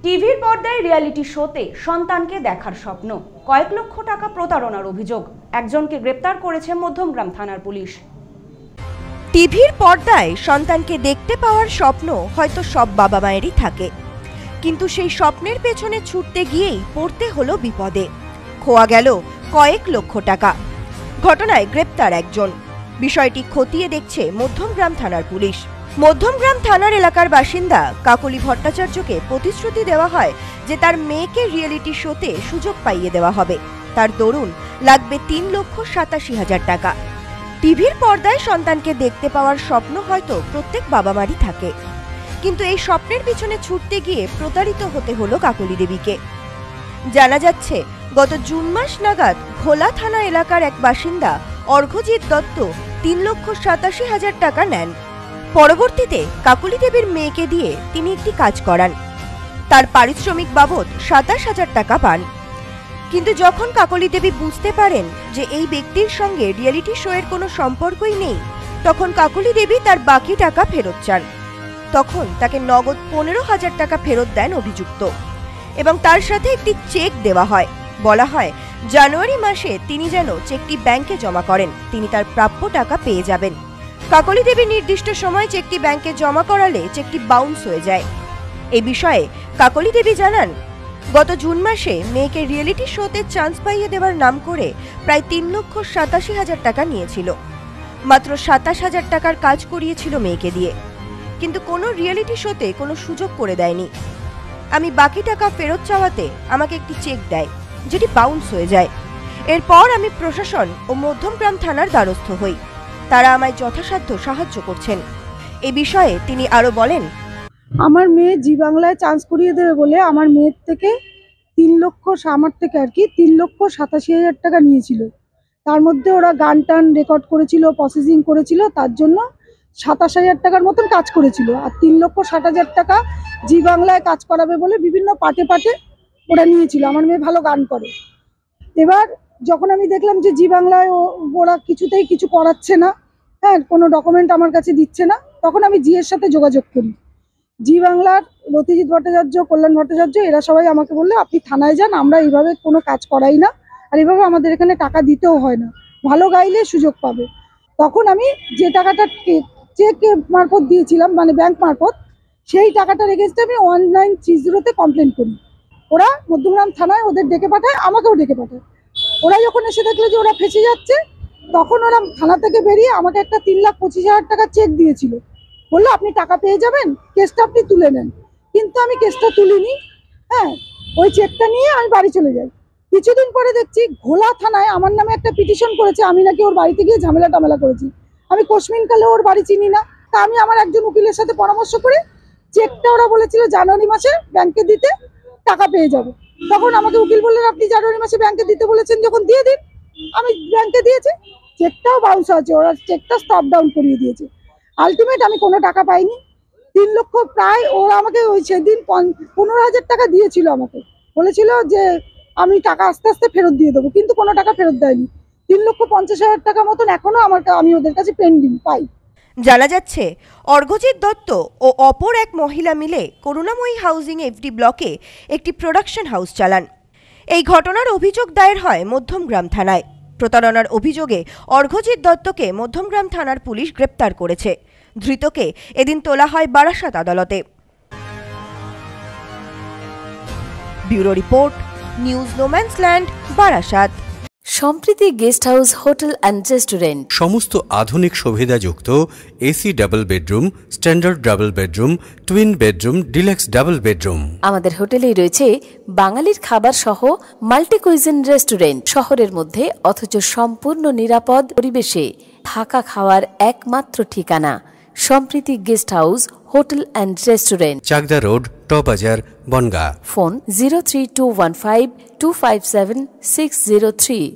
টিভির পর্দায় রিয়েলিটি শোতে সন্তানকে দেখার স্বপ্ন, কয়েক লক্ষ টাকা প্রতারণার অভিযোগ। একজনকে গ্রেপ্তার করেছে মধ্যমগ্রাম থানার পুলিশ। টিভির পর্দায় সন্তানকে দেখতে পাওয়ার স্বপ্ন হয়তো সব বাবা মায়েরই থাকে, কিন্তু সেই স্বপ্নের পেছনে ছুটতে গিয়েই পড়তে হলো বিপদে। খোয়া গেল কয়েক লক্ষ টাকা। ঘটনায় গ্রেপ্তার একজন। বিষয়টি খতিয়ে দেখছে মধ্যমগ্রাম থানার পুলিশ। মধ্যমগ্রাম থানার এলাকার বাসিন্দা কাকলি ভট্টাচার্যকে প্রতিশ্রুতি দেওয়া হয় যে তার মেয়েকে রিয়েলিটি শোতে সুযোগ পাইয়ে দেওয়া হবে। তার দরুন লাগবে 3,87,000 টাকা। টিভির পর্দায় সন্তানকে দেখতে পাওয়ার স্বপ্ন হয়তো প্রত্যেক বাবা মারই থাকে, কিন্তু এই স্বপ্নের পিছনে ছুটতে গিয়ে প্রতারিত হতে হলো কাকলি দেবীকে। জানা যাচ্ছে, গত জুন মাস নাগাদ ঘোলা থানা এলাকার এক বাসিন্দা অর্ঘজিৎ দত্ত 3,87,000 টাকা নেন। পরবর্তীতে কাকলি দেবীর মেয়েকে দিয়ে তিনি একটি কাজ করান। তার পারিশ্রমিক বাবদ 27,000 টাকা পান। কিন্তু যখন কাকলি দেবী বুঝতে পারেন যে এই ব্যক্তির সঙ্গে রিয়েলিটি শো এর কোনো সম্পর্কই নেই, তখন কাকলি দেবী তার বাকি টাকা ফেরত চান। তখন তাকে নগদ 15,000 টাকা ফেরত দেন অভিযুক্ত, এবং তার সাথে একটি চেক দেওয়া হয়। বলা হয় জানুয়ারি মাসে তিনি যেন চেকটি ব্যাংকে জমা করেন, তিনি তার প্রাপ্য টাকা পেয়ে যাবেন। কাকলি দেবী নির্দিষ্ট সময় চেকটি ব্যাংকে জমা করালে চেকটি বাউন্স হয়ে যায়। এই বিষয়ে কাকলি দেবী জানান, গত জুন মাসে মেয়েকে রিয়েলিটি শোতে চান্স পাইয়ে দেওয়ার নাম করে প্রায় 3,87,000 টাকা নিয়েছিল। মাত্র 27,000 টাকার কাজ করিয়েছিল মেয়েকে দিয়ে, কিন্তু কোনো রিয়েলিটি শোতে কোনো সুযোগ করে দেয়নি। আমি বাকি টাকা ফেরত চাওয়াতে আমাকে একটি চেক দেয়, যেটি বাউন্স হয়ে যায়। এরপর আমি প্রশাসন ও মধ্যমগ্রাম থানার দ্বারস্থ হই। তারা আমায় যথাসাধ্য সাহায্য করছেন। এ বিষয়ে তিনি আরো বলেন, আমার মেয়ে জি বাংলায় চান্স করিয়ে দেবে বলে আমার মেয়ের থেকে 3,87,000 টাকা নিয়েছিল। তার মধ্যে ওরা গান টান রেকর্ড করেছিল, প্রসেসিং করেছিল, তার জন্য 27,000 টাকার মতন কাজ করেছিল। আর 3,60,000 টাকা জি বাংলায় কাজ করাবে বলে বিভিন্ন পাটে পাটে ওরা নিয়েছিল। আমার মেয়ে ভালো গান করে। এবার যখন আমি দেখলাম যে জি বাংলায় ওরা কিছুতেই কিছু করাচ্ছে না, হ্যাঁ, কোনো ডকুমেন্ট আমার কাছে দিচ্ছে না, তখন আমি জি এর সাথে যোগাযোগ করি। জি বাংলার রতিজিৎ ভট্টাচার্য, কল্যাণ ভট্টাচার্য, এরা সবাই আমাকে বললে আপনি থানায় যান, আমরা এইভাবে কোনো কাজ করাই না, আর এইভাবে আমাদের এখানে টাকা দিতেও হয় না, ভালো গাইলে সুযোগ পাবে। তখন আমি যে টাকাটা চেক মারফত দিয়েছিলাম, মানে ব্যাংক মারফত, সেই টাকাটার এগেইনস্টে আমি 1930-তে কমপ্লেন করি। ওরা মধ্যমগ্রাম থানায় ওদের ডেকে পাঠায়, আমাকেও ডেকে পাঠায়। ওরা যখন এসে দেখলো যে ওরা ফেঁসে যাচ্ছে, তখন ওরা থানা থেকে বেরিয়ে আমাকে একটা 3,25,000 টাকা চেক দিয়েছিল। বললো আপনি টাকা পেয়ে যাবেন, কেসটা আপনি তুলে নেন। কিন্তু আমি কেসটা তুলিনি। হ্যাঁ, ওই চেকটা নিয়ে আমি বাড়ি চলে যাই। কিছুদিন পরে দেখছি ঘোলা থানায় আমার নামে একটা পিটিশন করেছে, আমি নাকি ওর বাড়িতে গিয়ে ঝামেলা টামেলা করেছি। আমি কোশমিনকালে ওর বাড়ি চিনি না, তা আমি আমার একজন উকিলের সাথে পরামর্শ করে চেকটা, ওরা বলেছিল জানুয়ারি মাসে ব্যাংকে দিতে, টাকা পেয়ে যাবে। তখন আমাকে উকিল বললেন আপনি জানুয়ারি মাসে ব্যাংকে দিতে বলেছেন, যখন দিয়ে দিন। আমি ব্যাংকে দিয়েছি, চেকটাও বাউন্স আছে, ওরা চেকটা স্টপ ডাউন করিয়ে দিয়েছে। আলটিমেট আমি কোনো টাকা পাইনি। 3 লক্ষ প্রায় ওরা আমাকে ওই সেদিন 15,000 টাকা দিয়েছিল, আমাকে বলেছিল যে আমি টাকা আস্তে আস্তে ফেরত দিয়ে দেবো, কিন্তু কোনো টাকা ফেরত দেয়নি। 3,50,000 টাকা মতন এখনো আমি ওদের কাছে পেন্ডিং পাই। জানা যাচ্ছে, অর্ঘজিৎ দত্ত ও অপর এক মহিলা মিলে করুণাময়ী হাউজিং এফডি ব্লকে একটি প্রোডাকশন হাউস চালান। এই ঘটনার অভিযোগ দায়ের হয় মধ্যমগ্রাম থানায়। প্রতারণার অভিযোগে অর্ঘজিৎ দত্তকে মধ্যমগ্রাম থানার পুলিশ গ্রেপ্তার করেছে। ধৃতকে এদিন তোলা হয় বারাসাত আদালতে। Bureau report, news no man's land, Barasat. Sampriti guest house, hotel and restaurant. সমস্ত আধুনিক সুবিধাযুক্ত AC double bedroom, standard double bedroom, twin bedroom, deluxe double bedroom. আমাদের হোটেলেই রয়েছে বাঙালির খাবার সহ মাল্টি কুইজিন রেস্টুরেন্ট। শহরের মধ্যে অথচ সম্পূর্ণ নিরাপদ পরিবেশে থাকা খাওয়ার একমাত্র ঠিকানা Sampriti guest house, hotel and restaurant, Chakdah road, টবাজার, বনগাঁ। ফোন 03215257603।